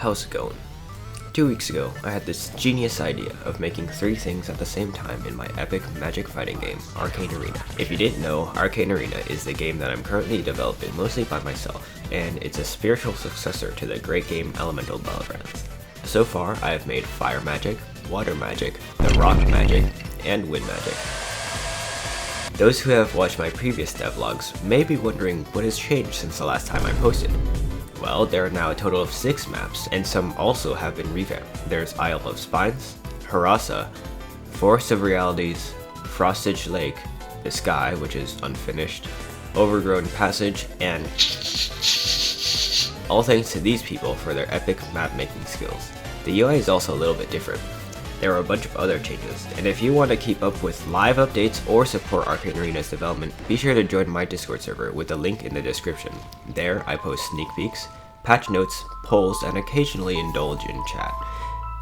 how's it going? 2 weeks ago, I had this genius idea of making 3 things at the same time in my epic magic fighting game, Arcane Arena. If you didn't know, Arcane Arena is the game that I'm currently developing mostly by myself, and it's a spiritual successor to the great game Elemental Battlegrounds. So far, I have made fire magic, water magic, the rock magic, and wind magic. Those who have watched my previous devlogs may be wondering what has changed since the last time I posted. Well, there are now a total of 6 maps, and some also have been revamped. There's Isle of Spines, Harassa, Forest of Realities, Frostage Lake, the Sky, which is unfinished, Overgrown Passage, and all thanks to these people for their epic map making skills. The UI is also a little bit different. There are a bunch of other changes, and if you want to keep up with live updates or support Arcane Arena's development, be sure to join my Discord server with the link in the description. There, I post sneak peeks, patch notes, polls, and occasionally indulge in chat.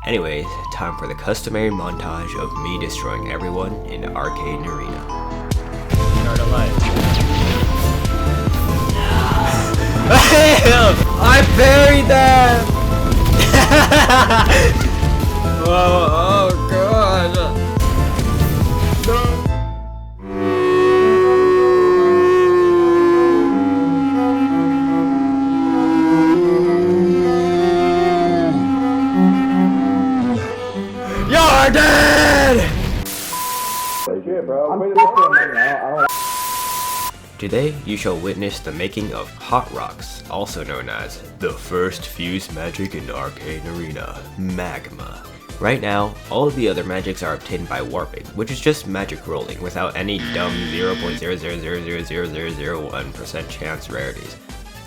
Anyways, time for the customary montage of me destroying everyone in Arcane Arena. Start alive. I buried them! Whoa, oh god! No. You're dead! Shit, bro. Today, you shall witness the making of Hot Rocks, also known as the first fused magic in Arcane Arena, Magma. Right now, all of the other magics are obtained by warping, which is just magic rolling without any dumb 0.0000001% chance rarities.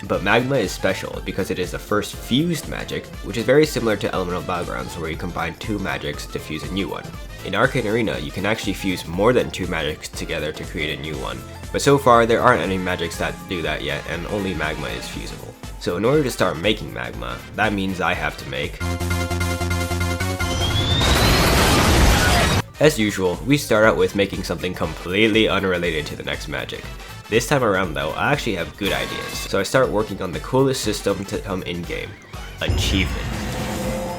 But Magma is special because it is the first fused magic, which is very similar to Elemental Battlegrounds where you combine 2 magics to fuse a new one. In Arcane Arena, you can actually fuse more than 2 magics together to create a new one, but so far there aren't any magics that do that yet, and only Magma is fusible. So in order to start making Magma, that means I have to make... As usual, we start out with making something completely unrelated to the next magic. This time around though, I actually have good ideas, so I start working on the coolest system to come in-game: achievements.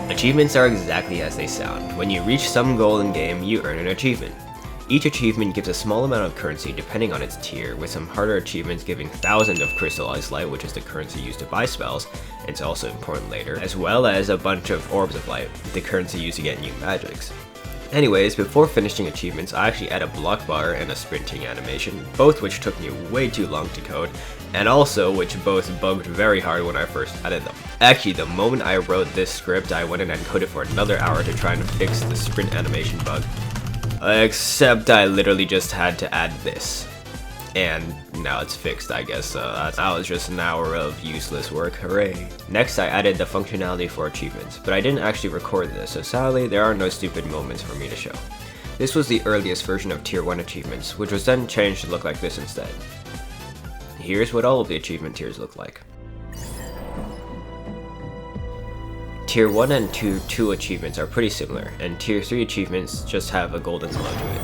Achievements are exactly as they sound. When you reach some goal in-game, you earn an achievement. Each achievement gives a small amount of currency depending on its tier, with some harder achievements giving thousands of crystallized light, which is the currency used to buy spells. It's also important later, as well as a bunch of orbs of light, the currency used to get new magics. Anyways, before finishing achievements, I actually add a block bar and a sprinting animation, both which took me way too long to code, and also which both bugged very hard when I first added them. Actually, the moment I wrote this script, I went in and coded for another hour to try and fix the sprint animation bug. Except I literally just had to add this. And now it's fixed, I guess, so that was just an hour of useless work, hooray. Next, I added the functionality for achievements, but I didn't actually record this, so sadly there are no stupid moments for me to show. This was the earliest version of Tier 1 achievements, which was then changed to look like this instead. Here's what all of the achievement tiers look like. Tier 1 and Tier 2 achievements are pretty similar, and Tier 3 achievements just have a golden glow to it.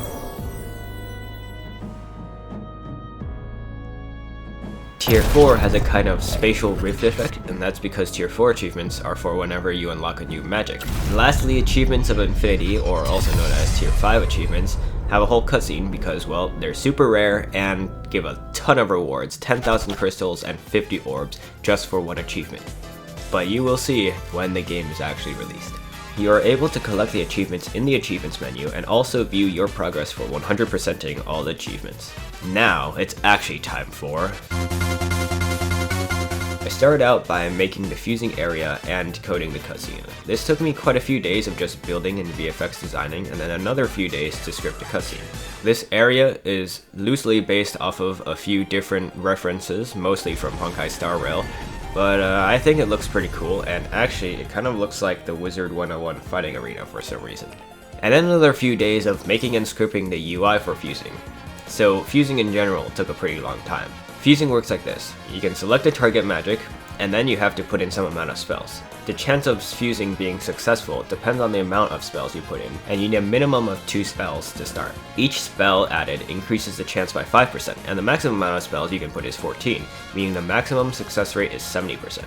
Tier 4 has a kind of spatial rift effect, and that's because Tier 4 achievements are for whenever you unlock a new magic. And lastly, achievements of Infinity, or also known as Tier 5 achievements, have a whole cutscene because, well, they're super rare and give a ton of rewards, 10,000 crystals and 50 orbs just for one achievement. But you will see when the game is actually released. You are able to collect the achievements in the achievements menu and also view your progress for 100%ing all the achievements. Now, it's actually time for... I started out by making the fusing area and coding the cutscene. This took me quite a few days of just building and VFX designing, and then another few days to script the cutscene. This area is loosely based off of a few different references, mostly from Honkai Star Rail, but I think it looks pretty cool, and actually it kind of looks like the Wizard 101 fighting arena for some reason. And then another few days of making and scripting the UI for fusing. So fusing in general took a pretty long time. Fusing works like this: you can select a target magic, and then you have to put in some amount of spells. The chance of fusing being successful depends on the amount of spells you put in, and you need a minimum of 2 spells to start. Each spell added increases the chance by 5%, and the maximum amount of spells you can put is 14, meaning the maximum success rate is 70%.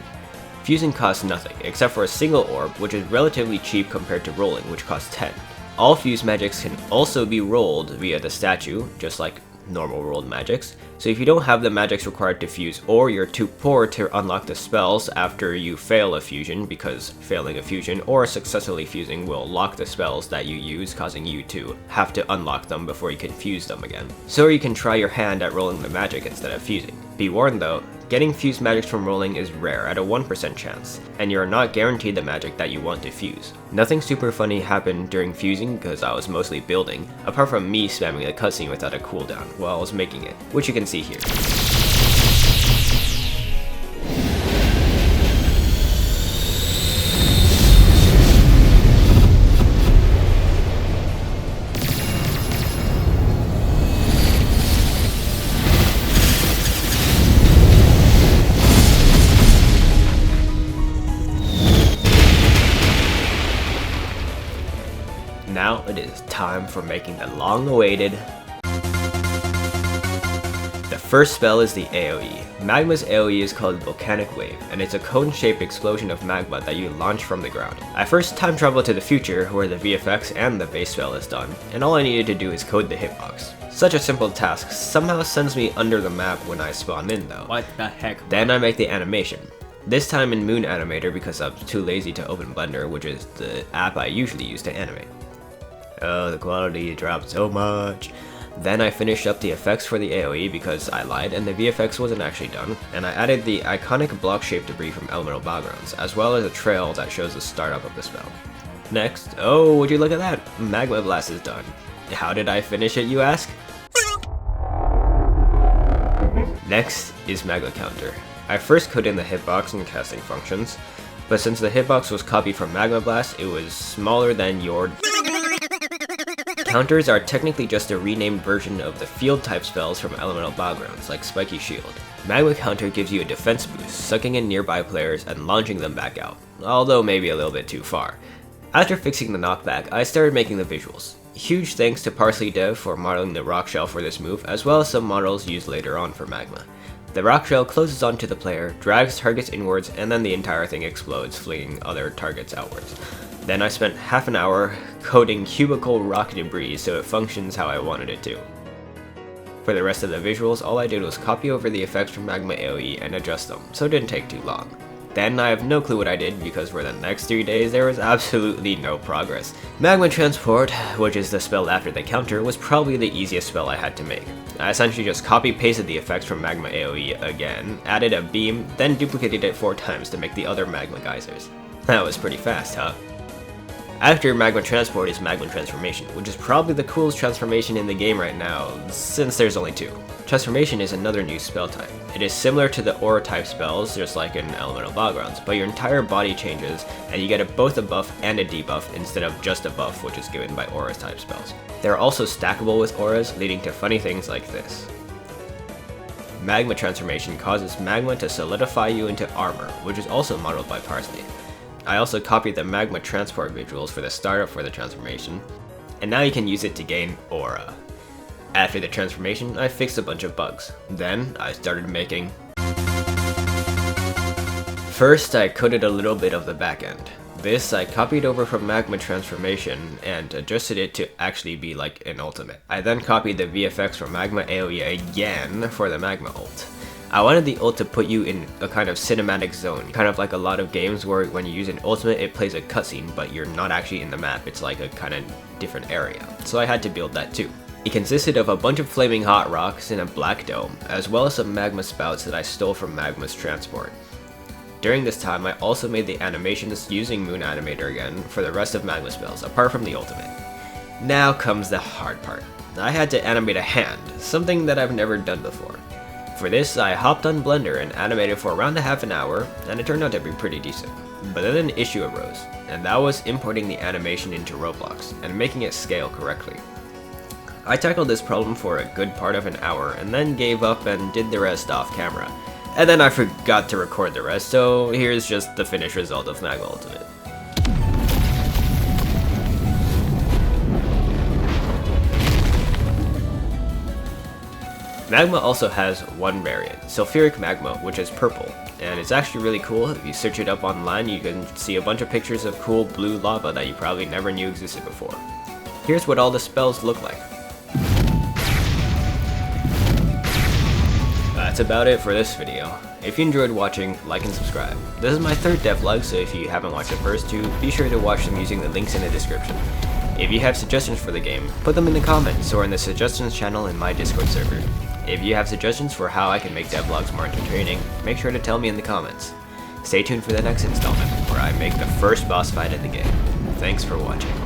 Fusing costs nothing, except for a single orb, which is relatively cheap compared to rolling, which costs 10. All fused magics can also be rolled via the statue, just like normal rolled magics. So if you don't have the magics required to fuse, or you're too poor to unlock the spells after you fail a fusion, because failing a fusion or successfully fusing will lock the spells that you use, causing you to have to unlock them before you can fuse them again. So you can try your hand at rolling the magic instead of fusing. Be warned though, getting fused magics from rolling is rare at a 1% chance, and you are not guaranteed the magic that you want to fuse. Nothing super funny happened during fusing because I was mostly building, apart from me spamming the cutscene without a cooldown while I was making it, which you can see here. Now it is time for making the long-awaited. The first spell is the AoE. Magma's AoE is called Volcanic Wave, and it's a cone-shaped explosion of magma that you launch from the ground. I first time traveled to the future, where the VFX and the base spell is done, and all I needed to do is code the hitbox. Such a simple task somehow sends me under the map when I spawn in though. What the heck? Then I make the animation. This time in Moon Animator because I was too lazy to open Blender, which is the app I usually use to animate. Oh, the quality dropped so much. Then I finished up the effects for the AoE because I lied and the VFX wasn't actually done, and I added the iconic block-shaped debris from Elemental Battlegrounds, as well as a trail that shows the startup of the spell. Next, oh, would you look at that? Magma Blast is done. How did I finish it, you ask? Next is Magma Counter. I first coded in the hitbox and casting functions, but since the hitbox was copied from Magma Blast, it was smaller than your... Counters are technically just a renamed version of the field type spells from Elemental Battlegrounds, like Spiky Shield. Magma Counter gives you a defense boost, sucking in nearby players and launching them back out, although maybe a little bit too far. After fixing the knockback, I started making the visuals. Huge thanks to Parsley Dev for modeling the rock shell for this move, as well as some models used later on for Magma. The rock shell closes onto the player, drags targets inwards, and then the entire thing explodes, flinging other targets outwards. Then I spent half an hour coding cubicle rock debris so it functions how I wanted it to. For the rest of the visuals, all I did was copy over the effects from Magma AoE and adjust them, so it didn't take too long. Then I have no clue what I did because for the next 3 days there was absolutely no progress. Magma Transport, which is the spell after the counter, was probably the easiest spell I had to make. I essentially just copy-pasted the effects from Magma AoE again, added a beam, then duplicated it 4 times to make the other Magma geysers. That was pretty fast, huh? After Magma Transport is Magma Transformation, which is probably the coolest transformation in the game right now, since there's only 2. Transformation is another new spell type. It is similar to the aura type spells, just like in Elemental Battlegrounds, but your entire body changes, and you get both a buff and a debuff instead of just a buff, which is given by aura type spells. They are also stackable with auras, leading to funny things like this. Magma Transformation causes magma to solidify you into armor, which is also modeled by Parsley. I also copied the Magma Transport visuals for the startup for the transformation, and now you can use it to gain aura. After the transformation, I fixed a bunch of bugs. Then, I started making... First, I coded a little bit of the backend. This I copied over from Magma Transformation and adjusted it to actually be like an ultimate. I then copied the VFX from Magma AoE again for the Magma ult. I wanted the ult to put you in a kind of cinematic zone, kind of like a lot of games where when you use an ultimate it plays a cutscene, but you're not actually in the map, it's like a kind of different area. So I had to build that too. It consisted of a bunch of flaming hot rocks in a black dome, as well as some magma spouts that I stole from Magma's Transport. During this time I also made the animations using Moon Animator again for the rest of Magma spells, apart from the ultimate. Now comes the hard part. I had to animate a hand, something that I've never done before. For this, I hopped on Blender and animated for around a half an hour, and it turned out to be pretty decent. But then an issue arose, and that was importing the animation into Roblox, and making it scale correctly. I tackled this problem for a good part of an hour, and then gave up and did the rest off camera. And then I forgot to record the rest, so here's just the finished result of Magma Ultimate. Magma also has one variant, Sulfuric Magma, which is purple, and it's actually really cool. If you search it up online, you can see a bunch of pictures of cool blue lava that you probably never knew existed before. Here's what all the spells look like. That's about it for this video. If you enjoyed watching, like and subscribe. This is my third devlog, so if you haven't watched the first two, be sure to watch them using the links in the description. If you have suggestions for the game, put them in the comments or in the suggestions channel in my Discord server. If you have suggestions for how I can make devlogs more entertaining, make sure to tell me in the comments. Stay tuned for the next installment, where I make the first boss fight in the game. Thanks for watching.